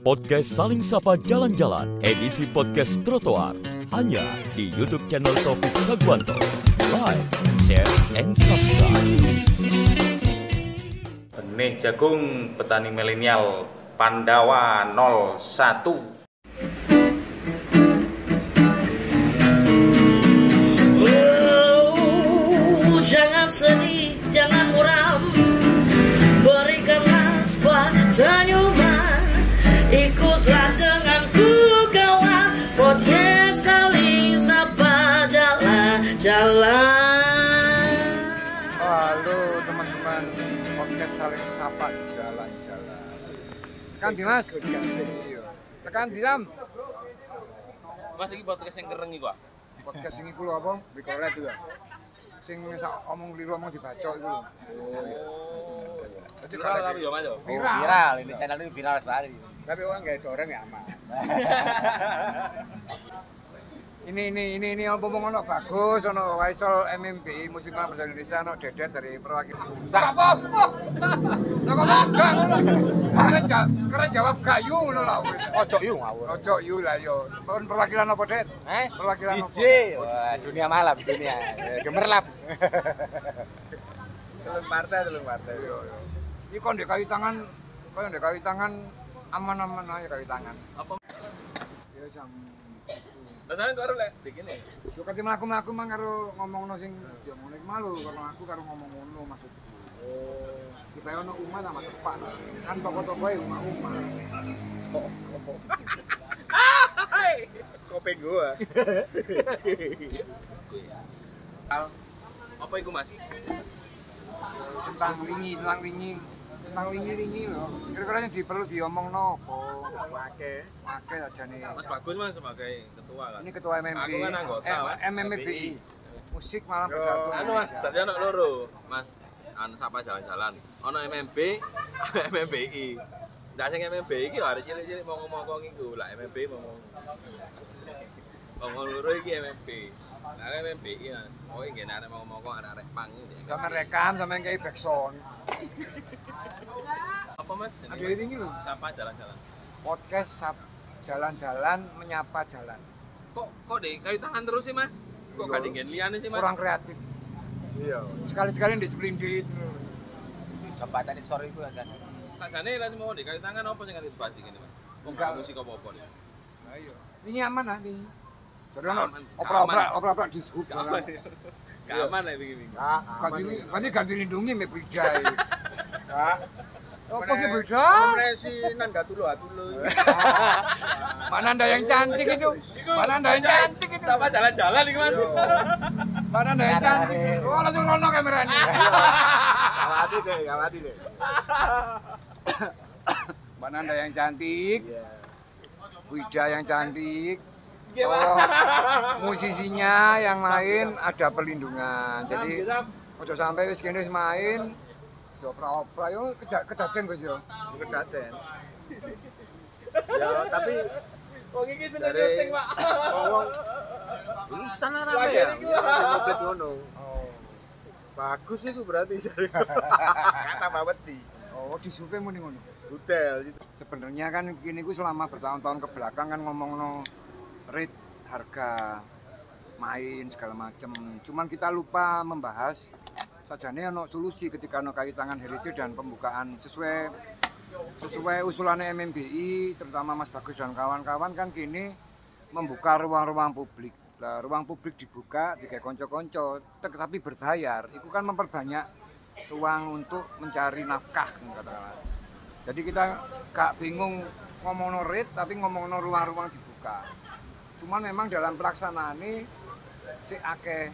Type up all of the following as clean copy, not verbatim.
Podcast Saling Sapa Jalan-Jalan, edisi podcast trotoar, hanya di YouTube channel Taufik Sagwanto. Like, share, and subscribe. Benih jagung petani milenial Pandawa 01. Jangan sedih, jangan muram, berikanlah sebuah senyuman, ikutlah denganku kawan, podcast Saling Sapa Jalan-Jalan. Halo teman-teman, podcast Saling Sapa Jalan-Jalan. Tekan Dimas, tekan Diam. Mas iki podcast yang keren iki, Pak. Podcast ini kulo apa? Bikolet juga. Sing sak omong keliru omong dibacok iku lho. Viral tapi ya, Mas. Viral, ini channel ini viral sekali. Tapi orang enggak dorong ya aman. Ini apa ngono bagus ono Waisol MMB musim bahasa Indonesia ono Dedet dari perwakilan. Apa? Lah kok enggak? Keren jawab gayu ngono lho. Ojo yu ngawur. Ojo yu lah yo. Perwakilan apa, Det? Perwakilan apa? DJ. Wah, dunia malam dunia. Gemerlap. Telung partai. Yo. Iki kon ndek kayu tangan, aman-aman aja kayu tangan. Apa? Ya jam. Rasane kok arep begini. Yo kate mlaku-mlaku mang karo ngomongno sing yo ngene malu kalau aku karo ngomong ngono maksudku. Oh, kita ono umat sama tepak. Kan toko-toko e umat. Kopeng gua. Apa iku, Mas? Tentang wingi lho. Kira-kira yang perlu diomongno apa? Akeh aja nih. Mas bagus, Mas, sebagai ketua kan. Ini ketua MMB. Aku kan anggota, Mas. MMBI. Musik malam bersatu. Anu, Mas, dadi ono loro, Mas. Anu sapa jalan-jalan. Ono MMB, MMBI. Ndak sing MMB iki lho arek cilik-cilik mau ngomong iku, lah MMB ngomong loro iki MMB. Lah MMBI kan. Oh, iki arek mau ngomong arek pang iki. Sama rekam sama yang kayak backsound. Apa, Mas? Ada ini lho. Sapa jalan-jalan. Podcast jalan-jalan menyapa jalan. Kok deh kayu tangan terus sih, Mas? Kok gak dingin liane sih, Mas? Kurang kreatif. Iya. Sekali-sekali di splendid. Jembatan di sore itu aja. Sajane lah semua di kayu tangan apa sing nganti sebati gini, Mas? Wong Enggak. gak musik apa-apa nih. Nah, iya. Ini aman lah nih. Jadi Aman. opera di sub. Gak aman lah begini. Ganti lindungi me bridai. Kak. Apa sih beda? Resi nanda tulo. Mana anda yang cantik itu? Mana anda yang cantik itu? Sama jalan-jalan nih, Mas. Mana anda yang cantik? Oh, langsung rono kameranya. Gawati deh. Mana anda yang cantik? Wida yang cantik. Gimana? Musisinya yang lain ada perlindungan. Jadi ojo sampai wis kene wis main opera yo kedaden Gus yo. Kedaten. Ya, tapi Wong iki seneng Dari- syuting, Pak. ngomong Wisan rame ya. Mobil ngono. Bagus itu berarti sari. Kata Baweti. Oh, disupe muni ngono. Hotel itu. Sebenarnya kan gini gue selama bertahun-tahun ke belakang kan ngomong rate harga main segala macem. Cuman kita lupa membahas sajane ono solusi ketika ono kayu tangan heritage dan pembukaan sesuai usulannya MMBI terutama Mas Bagus dan kawan-kawan kan kini membuka ruang-ruang publik. Nah, ruang publik dibuka jika konco-konco tapi berbayar. Itu kan memperbanyak ruang untuk mencari nafkah katakanlah. Jadi kita gak bingung ngomong rate tapi ngomong ruang-ruang dibuka. Cuman memang dalam pelaksanaan ini si akeh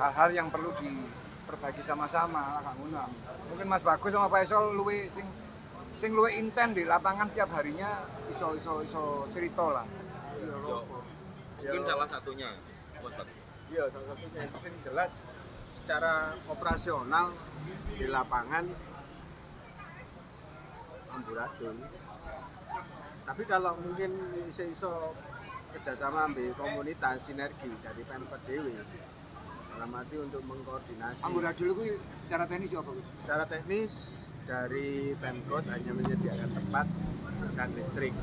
hal-hal yang perlu diperbaiki sama-sama lah ngono. Mungkin Mas Bagus sama Pak Esol luwe sing luwe inten di lapangan tiap harinya iso cerita lah. Mungkin salah satunya, Mas Bagus. Iya, salah satunya yang jelas secara operasional di lapangan amburadul. Tapi kalau mungkin iso kerjasama ambil komunitas sinergi dari Pemkot Dewi dalam arti untuk mengkoordinasi. Amburadul itu secara teknis apa Gus? Secara teknis dari Pemkot hanya menyediakan tempat dan listrik.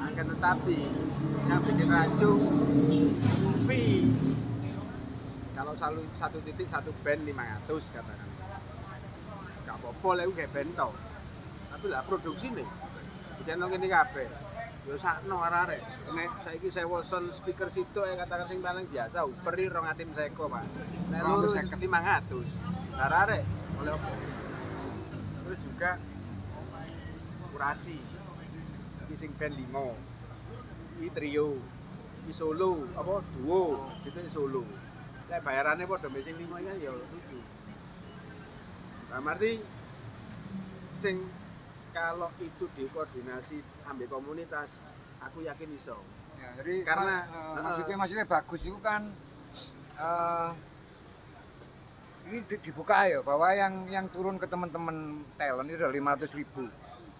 Akan tetapi yang bikin rancu fee. Kalau satu titik satu band 500 katakan. Gak apa-apa lah kayak band tau. Tapi lah produksi nih. Bikin nong ini kabeh. Yo sakno arek-arek. Nek saiki sewa sound speaker situ katakan sing paling biasa uperi 2 atim seko, Pak. Nek loro 500. Arek-arek oleh apa? Terus juga kurasi. Iki sing band 5. Iki trio. Iki solo, apa duo, itu solo. Lek bayarannya padha mbek sing 5 kan ya lucu. Nah, arti sing kalau itu dikoordinasi ambil komunitas, aku yakin iso. Ya, jadi Karena, maksudnya bagus itu kan ini dibuka ya bahwa yang turun ke teman-teman talent itu udah 500.000.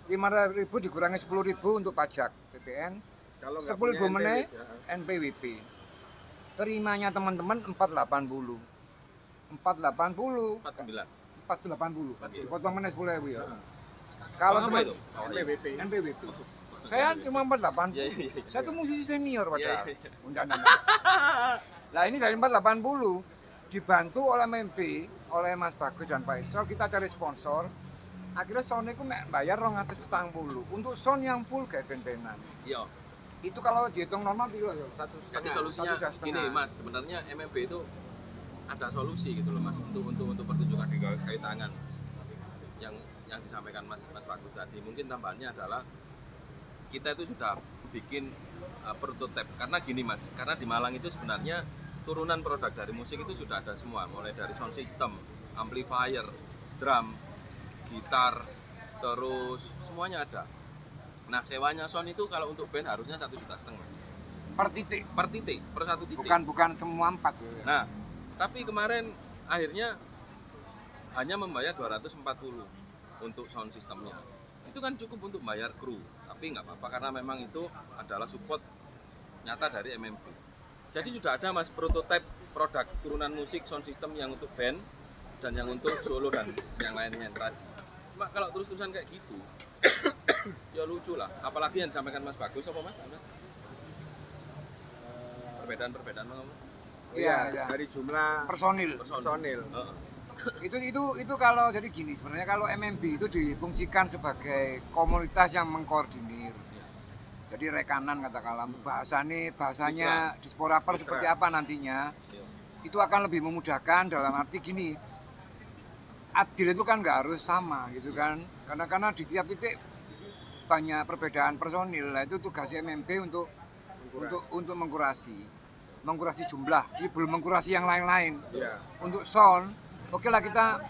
500.000 dikurangi 10.000 untuk pajak PPN, Kalau nggak 10.000 punya meneh NPWP, NPWP. Terimanya teman-teman 480. 480. 49. 480. Dipotong meneh 10.000 ya. Kalau Kalau apa itu? NPWP. NPWP. Saya cuma 480. Iya, iya, iya. Saya tuh musisi senior padahal. Iya, iya. Undangan. Lah ini dari 480 dibantu oleh MMP, oleh Mas Bagus dan Pak Isol, kita cari sponsor. Akhirnya sound itu bayar 240 untuk sound yang full kayak band-bandan. Iya. Itu kalau dihitung normal piro ya? Jadi solusinya gini Mas, sebenarnya MMB itu ada solusi gitu loh Mas untuk pertunjukan di kayu tangan yang disampaikan Mas Bagus tadi. Mungkin tambahannya adalah kita itu sudah bikin prototipe karena gini Mas, karena di Malang itu sebenarnya turunan produk dari musik itu sudah ada semua, mulai dari sound system, amplifier, drum, gitar, terus semuanya ada. Nah sewanya sound itu kalau untuk band harusnya 1,5 juta Per titik. per satu titik. Bukan semua 4 ya. Nah tapi kemarin akhirnya hanya membayar 240 untuk sound systemnya. Itu kan cukup untuk bayar kru, tapi nggak apa-apa karena memang itu adalah support nyata dari MMP. Jadi sudah ada Mas prototipe produk turunan musik sound system yang untuk band dan yang untuk solo dan yang lainnya tadi. Cuma kalau terus-terusan kayak gitu ya lucu lah, apalagi yang disampaikan Mas Bagus apa Mas? Perbedaan ngomong. Iya, Iya. dari jumlah Personil. personil. Itu kalau jadi gini sebenarnya kalau MMB itu difungsikan sebagai komunitas yang mengkoordinir. Jadi rekanan katakanlah bahasanya disporaper seperti apa nantinya. Itu akan lebih memudahkan dalam arti gini. Adil itu kan nggak harus sama gitu kan. Karena di tiap titik banyak perbedaan personil. Nah, itu tugas MMB untuk mengkurasi jumlah. Ini belum mengkurasi yang lain-lain. Iya. Untuk sound, oke lah kita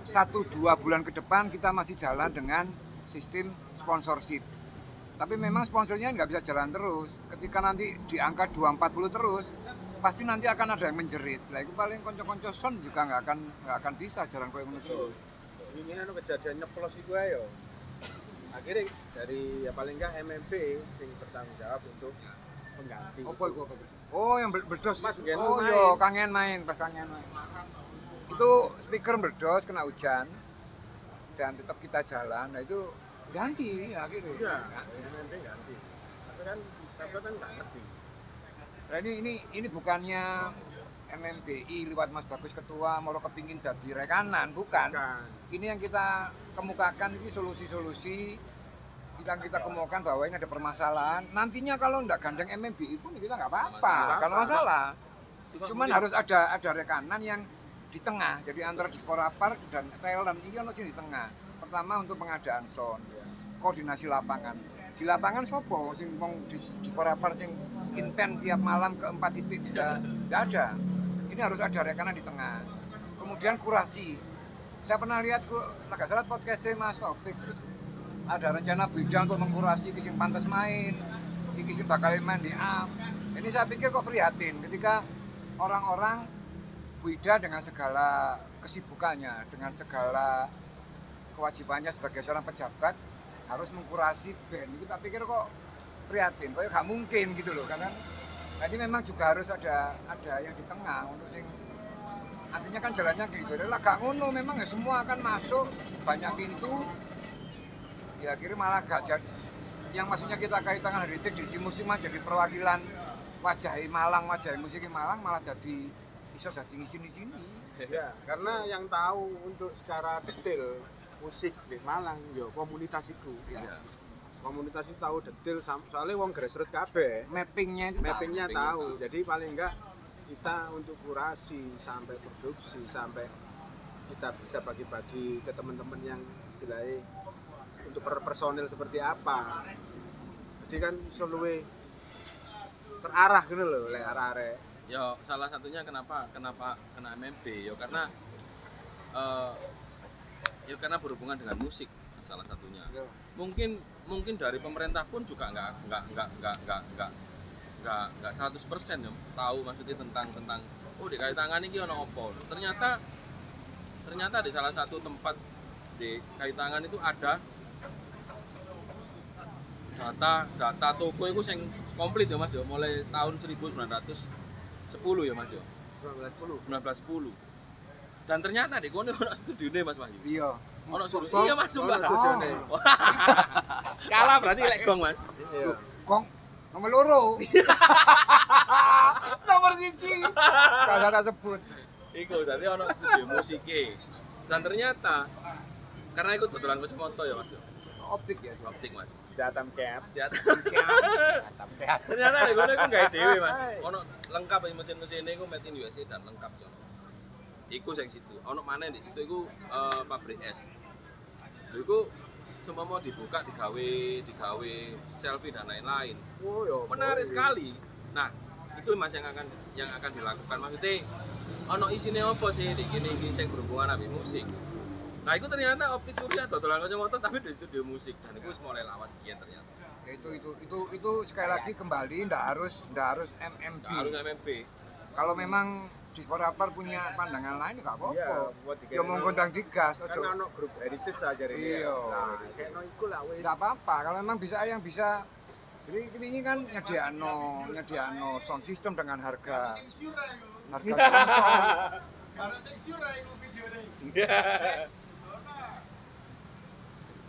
1-2 bulan ke depan kita masih jalan dengan sistem sponsorship. Tapi memang sponsornya nggak bisa jalan terus. Ketika nanti di angka 240 terus, pasti nanti akan ada yang menjerit. Lah itu paling konco-konco sound juga nggak akan bisa jalan kayak ngono terus. Ini kan kejadian nyeplos itu ayo. Akhirnya dari ya paling enggak MMP yang bertanggung jawab untuk pengganti. Apa itu? Oh yang berdos. Mas, Gen oh main. iya, kangen main. Itu speaker berdos kena hujan dan tetap kita jalan. Nah itu ganti ya akhirnya. Iya, MMP ganti. Tapi kan sahabat kan nggak ngerti. Nah ini bukannya MMBI lewat Mas Bagus Ketua mau kepingin jadi rekanan, bukan. Ini yang kita kemukakan ini solusi-solusi kita kemukakan bahwa ini ada permasalahan. Nantinya kalau enggak gandeng MMBI pun kita nggak apa-apa, kalau masalah. Cuman harus ada rekanan yang di tengah, jadi antara disporapar dan talent ini harus di tengah. Pertama untuk pengadaan sound, koordinasi lapangan. Di lapangan sopo sing wong disporapar sing intent tiap malam ke 4 titik bisa enggak ada. Ini harus ada rekanan di tengah. Kemudian kurasi. Saya pernah lihat nggak salah podcastnya Mas Taufik. Ada rencana bidang untuk mengkurasi kisah pantas main, kisah bakal main di AM. Ini saya pikir kok prihatin ketika orang-orang Buida dengan segala kesibukannya, dengan segala kewajibannya sebagai seorang pejabat harus mengkurasi band. Itu tak pikir kok prihatin, kok nggak mungkin gitu loh, karena jadi memang juga harus ada yang di tengah untuk sing artinya kan jalannya gitu. Lah gak ngono memang ya semua akan masuk banyak pintu. Ya akhirnya malah gak jadi. Yang maksudnya kita kait tangan heritage di musim mah jadi perwakilan wajah Malang, wajah musik Malang malah jadi iso jadi sini. Ya, karena yang tahu untuk secara detail musik di Malang yo komunitas itu. Ya. Komunitas itu tahu detail soalnya wong grassroots kabeh. Mappingnya tahu. Jadi paling enggak kita untuk kurasi sampai produksi sampai kita bisa bagi-bagi ke teman-teman yang istilahnya untuk personil seperti apa. Jadi kan selalu terarah gitu loh oleh arah-arah. Ya salah satunya kenapa kena MMB ya karena karena berhubungan dengan musik salah satunya. Ya. Mungkin dari pemerintah pun juga nggak 100% ya tahu maksudnya tentang di Kayu Tangan ini ono opo. Ternyata di salah satu tempat di Kayu Tangan itu ada data toko itu yang komplit ya Mas ya mulai tahun 1910 ya Mas ya 1910 dan ternyata di kono ono studione Mas Wahyu. Iya. Ono studio iya Mas sumpah. Kalah berarti lek gong Mas. Iya. Kong nomor loro. Nomor 1. Kalau sebut. Iku dadi ono studio musike. Dan ternyata karena ikut dodolan kacamata ya Mas. Optik ya. Optik Mas. Datam Cats. Ternyata di kono iku gawe dhewe Mas. Ono lengkap mesin-mesin iku made in USA dan lengkap sono. Iku sing situ. Ono maneh di situ iku pabrik es. Lha iku semua mau dibuka digawe selfie dan lain-lain. Oh ya. Menarik sekali. Nah, itu Mas yang akan dilakukan. Maksudnya ono isine apa sih di gini sing berhubungan ambek musik. Nah, itu ternyata Optik Surya dodolan kacamata tapi di studio musik dan itu mulai lawas biyen ternyata. Ya, itu sekali lagi kembali ndak harus MMB. Harus MMB. Kalau memang Disporapar punya pandangan lain nggak apa-apa. Iya, Ya mau gondang digas Kan ojo. ono grup heritage aja ini. Iya. Nah, kayakno iku lah wis. Nggak apa-apa kalau memang bisa yang bisa. Jadi ini kan nyediano sound system dengan harga sponsor.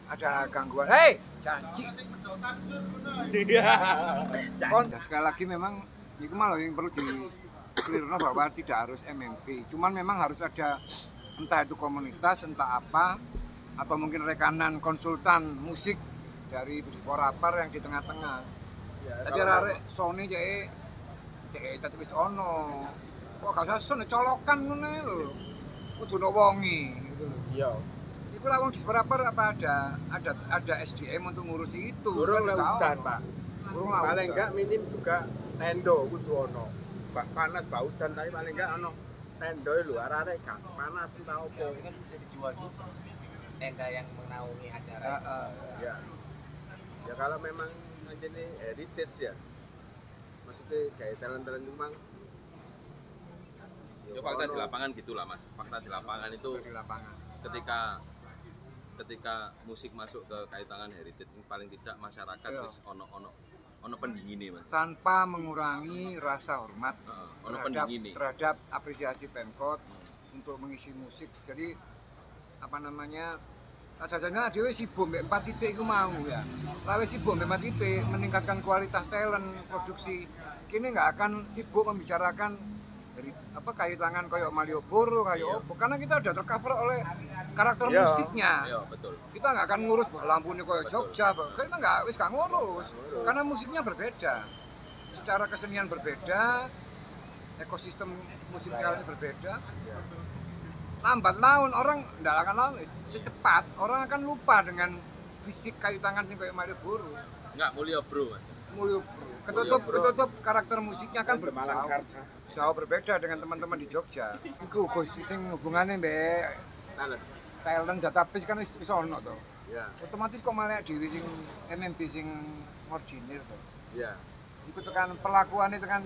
Ada gangguan. Hei, janji. Dan sekali lagi memang itu malah yang perlu di-clearno bahwa tidak harus MMB. Cuman memang harus ada entah itu komunitas, entah apa, atau mungkin rekanan konsultan musik dari Disporapar yang di tengah-tengah. Ya, Tadi arek Sony cek tadi wis ono. Kok gak usah Sony colokan ngono lho. Kudu ono wongi gitu lho. Iya. Iku lah wong Disporapar apa ada SDM untuk ngurusi itu. Burung Kan tahu. lautan, Pak. Burung Paling lautan. enggak minim juga tendo kudu ono. Panas baudan tapi paling enggak ono tendo lho arek gak panas entah opo. Ini kan bisa dijual juga tenda yang menaungi acara. Ya. Ya kalau memang ini heritage ya. Maksudnya kayak talent-talent memang Ya fakta di lapangan gitulah Mas. Fakta di lapangan itu di lapangan. ketika musik masuk ke Kayu Tangan Heritage paling tidak masyarakat Iya. wis ono pendingine Mas. Tanpa mengurangi rasa hormat Ono pendingine. terhadap apresiasi Pemkot untuk mengisi musik. Jadi apa namanya? Sajane dhewe sibuk mbek 4 titik iku mau ya. Lawe sibuk mbek 4 titik meningkatkan kualitas talent produksi. Kini nggak akan sibuk membicarakan dari apa Kayu Tangan kayak Malioboro kayak opo karena kita udah tercover oleh karakter Iya. musiknya. Iya, betul. Kita nggak akan ngurus bahwa lampunya kayak Jogja, kita nggak ngurus karena musiknya berbeda, secara kesenian berbeda, ekosistem musikalnya berbeda. Lambat laun orang nggak akan laun, secepat orang akan lupa dengan fisik Kayu Tangan sing kayak Malioboro. Enggak mulia bro Mas. Ketutup karakter musiknya kan Malang Karsa. jauh berbeda dengan teman-teman di Jogja. Iku sing hubungannya mbek talent database kan wis ono to. Ya. Otomatis kok malah dhewe sing MMB sing ordinir to. Ya. Iku tekan perlakuane tekan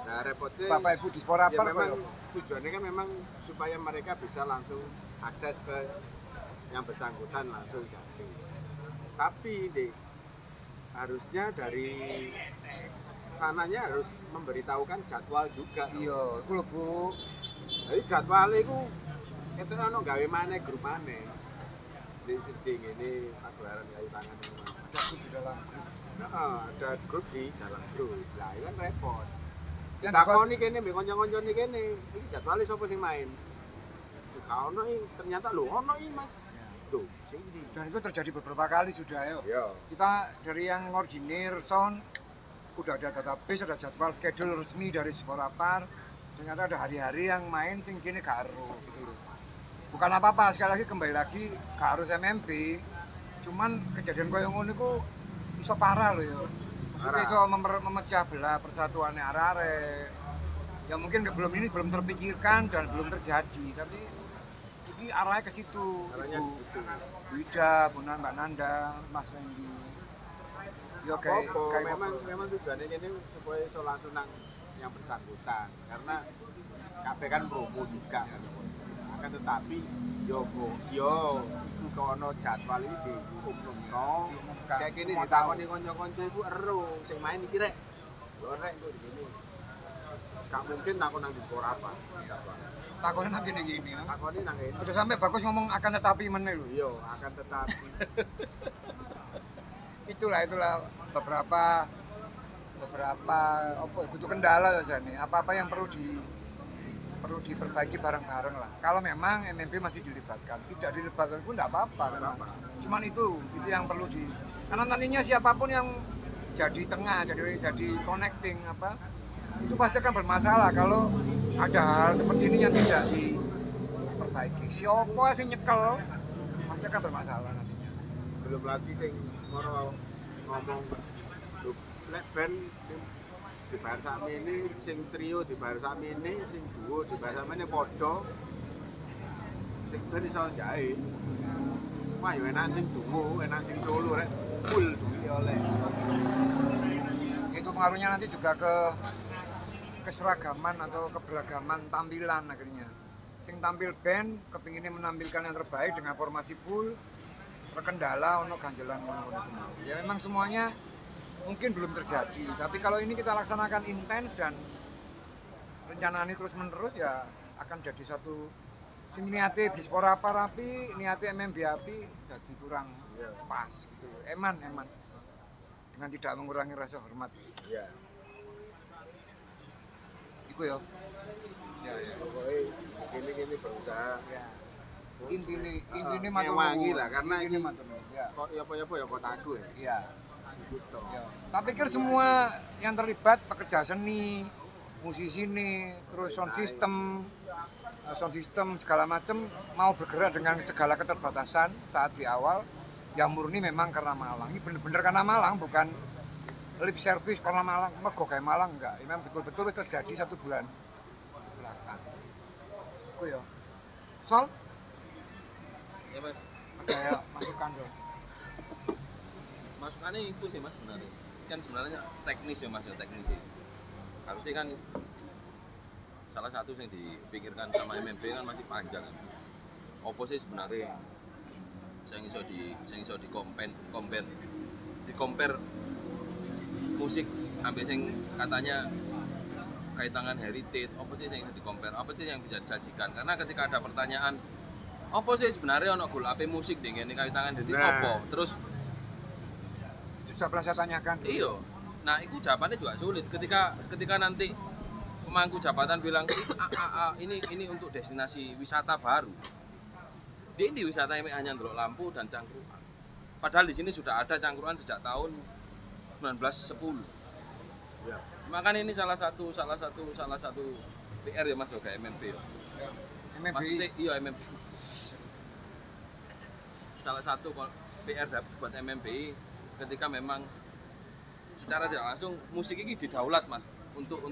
Nah, repotnya Bapak Ibu Disporapar ya memang koyo. tujuannya kan memang supaya mereka bisa langsung akses ke yang bersangkutan langsung jadi. Tapi harusnya dari sananya harus memberitahukan jadwal juga. Iya, iku lho Bu. Jadi jadwalnya itu ono gawe maneh grup maneh. Di seding ini pagelaran kayu tangan mas. Ada grup di dalam grup. Nah, ada grup di dalam grup. Lah itu kan repot. Yang Takoni kene mbek kanca-kancane kene, iki jadwale sapa sing main? Juga ono iki, ternyata lho ono iki Mas. Lho, sing ndi? Dan itu terjadi beberapa kali sudah ya. Iya. Kita dari yang ngordinir sound udah ada database, ada jadwal schedule resmi dari Sporapar. Ternyata ada hari-hari yang main sing kene gak ero gitu loh. Bukan apa-apa, sekali lagi kembali lagi gak harus MMB. Cuman kejadian koyo ngono iku iso parah loh ya. Maksudnya iso memecah belah persatuannya arek-arek. Ya mungkin belum terpikirkan dan belum terjadi, tapi ini arahnya ke situ. Arahnya Ibu di situ. Wida, Mbak Nanda, Mas Wendy. Ya kayak memang tujuannya ini supaya iso langsung nang yang bersangkutan karena kabeh kan promo juga kan. Akan tetapi yo kono jadwal iki diumumno kayak gini ditakoni kanca-kanca iku ero sing main iki rek. Lho rek kok gini. Gak mungkin takon nang diskor apa. Takone nang gini-gini. Takoni nang kene. Udah sampai bagus ngomong akan tetapi meneh lho. Iya, akan tetapi. Itulah beberapa apa butuh kendala saja nih. Apa-apa yang perlu diperbaiki bareng-bareng lah. Kalau memang MMB masih dilibatkan, tidak dilibatkan pun tidak apa-apa. Cuman itu yang perlu karena nantinya siapapun yang jadi tengah, jadi connecting itu pasti akan bermasalah kalau ada hal seperti ini yang tidak diperbaiki. Siapa sing nyekel pasti akan bermasalah nantinya. Belum lagi sing ngomong lek band dibayar sakmene, sing trio dibayar sakmene, sing duo dibayar sakmene padha. Sing band iso jae. Wah, yo enak sing duo, enak sing solo rek full duit oleh. Itu pengaruhnya nanti juga ke keseragaman atau keberagaman tampilan akhirnya. Sing tampil band kepinginnya menampilkan yang terbaik dengan formasi full, terkendala ono ganjelan ngono. Ya memang semuanya mungkin belum terjadi, tapi kalau ini kita laksanakan intens dan rencana ini terus menerus ya akan jadi satu sing niate di Sporapar rapi, niate MMB api jadi kurang pas gitu. Eman dengan tidak mengurangi rasa hormat. Iya. Iku ya. Ya, pokoknya gini berusaha. Ya. Intine matur wangi lah karena ini ini matur ya. Kok ya apa ya kotaku ya. Iya. Gitu. Ya. Tak pikir semua yang terlibat pekerja seni, musisi nih, terus sound system segala macam mau bergerak dengan segala keterbatasan saat di awal yang murni memang karena Malang. Ini bener-bener karena Malang, bukan lip service karena Malang, mego kayak Malang enggak. Ini memang betul-betul terjadi 1 bulan belakang. Aku ya. Sol? Ya Mas. Kayak masukan dong. Masukannya itu sih Mas sebenarnya. Kan sebenarnya teknis ya Mas, teknis sih. Harusnya kan salah satu yang dipikirkan sama MMB kan masih panjang kan. Apa sih sebenarnya yang iso di compare musik ambil yang katanya kaitangan heritage, apa sih yang di compare, apa sih yang bisa disajikan, karena ketika ada pertanyaan apa sih sebenarnya ono gol ape musik dengan kaitangan heritage apa, terus Susah pernah saya tanyakan. iya, nah itu jawabannya juga sulit ketika nanti pemangku jabatan bilang ini untuk destinasi wisata baru. Di wisata ini hanya ndelok lampu dan cangkruan. Padahal di sini sudah ada cangkruan sejak tahun 1910. Ya. Makanya ini salah satu PR ya Mas kayak MMB ya. MMB. Maksudnya iya MMB. Salah satu PR buat MMB ketika memang secara tidak langsung musik ini didaulat Mas untuk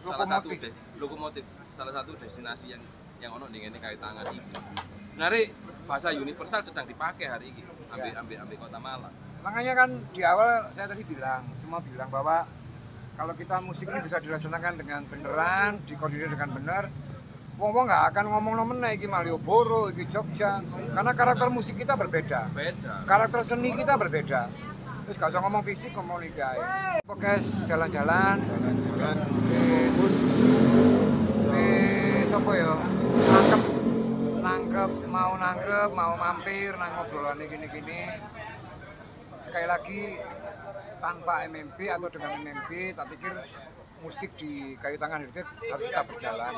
salah satu lokomotif, salah satu destinasi yang ono dengan kait tangan ini. Sebenarnya bahasa universal sedang dipakai hari ini ambil kota Malang. Makanya kan di awal saya tadi semua bilang bahwa kalau kita musik ini bisa dilaksanakan dengan beneran, dikoordinir dengan benar, wong nggak akan ngomong meneh iki Malioboro, iki Jogja, karena karakter musik kita berbeda. Karakter seni kita berbeda. Terus gak usah ngomong fisik, ngomong ligai. Podcast jalan-jalan. Wis apa ya? Mantep. nangkep, mau mampir nang ngobrolan gini-gini. Sekali lagi tanpa MMB atau dengan MMB, tak pikir musik di Kayu Tangan Heritage harus tetap berjalan.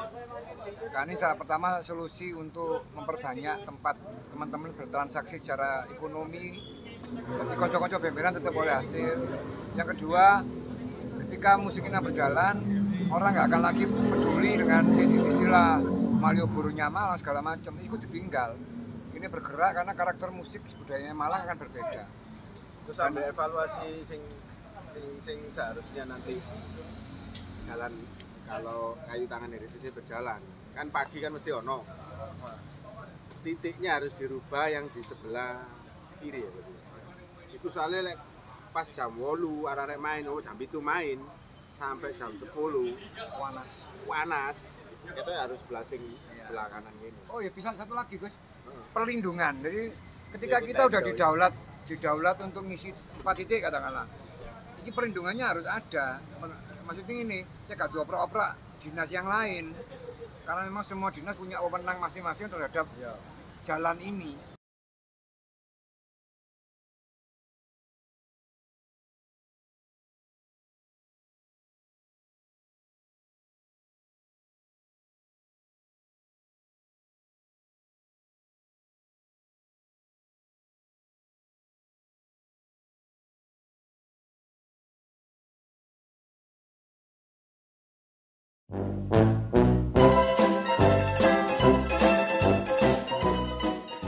Karena ini salah pertama solusi untuk memperbanyak tempat teman-teman bertransaksi secara ekonomi. Jadi konco-konco bemberan tetap boleh hasil. Yang kedua, ketika musik ini berjalan, orang nggak akan lagi peduli dengan istilah Malioboro-nya Malang segala macam. Itu ditinggal. Ini bergerak karena karakter musik budayanya Malang akan berbeda. Terus ada evaluasi sing seharusnya nanti jalan kalau Kayu Tangan Heritage berjalan. Kan pagi kan mesti ono. Titiknya harus dirubah yang di sebelah kiri ya. Itu soalnya pas jam 8 arek main, jam 7 main sampai jam 10 panas. Kita harus blasing sebelah kanan gini. Oh ya, bisa satu lagi Gus, perlindungan. Jadi ketika kita udah didaulat untuk ngisi 4 titik katakanlah, ini perlindungannya harus ada. Maksudnya ini, saya gak dioprak-oprak dinas yang lain, karena memang semua dinas punya wewenang masing-masing terhadap jalan ini. Thank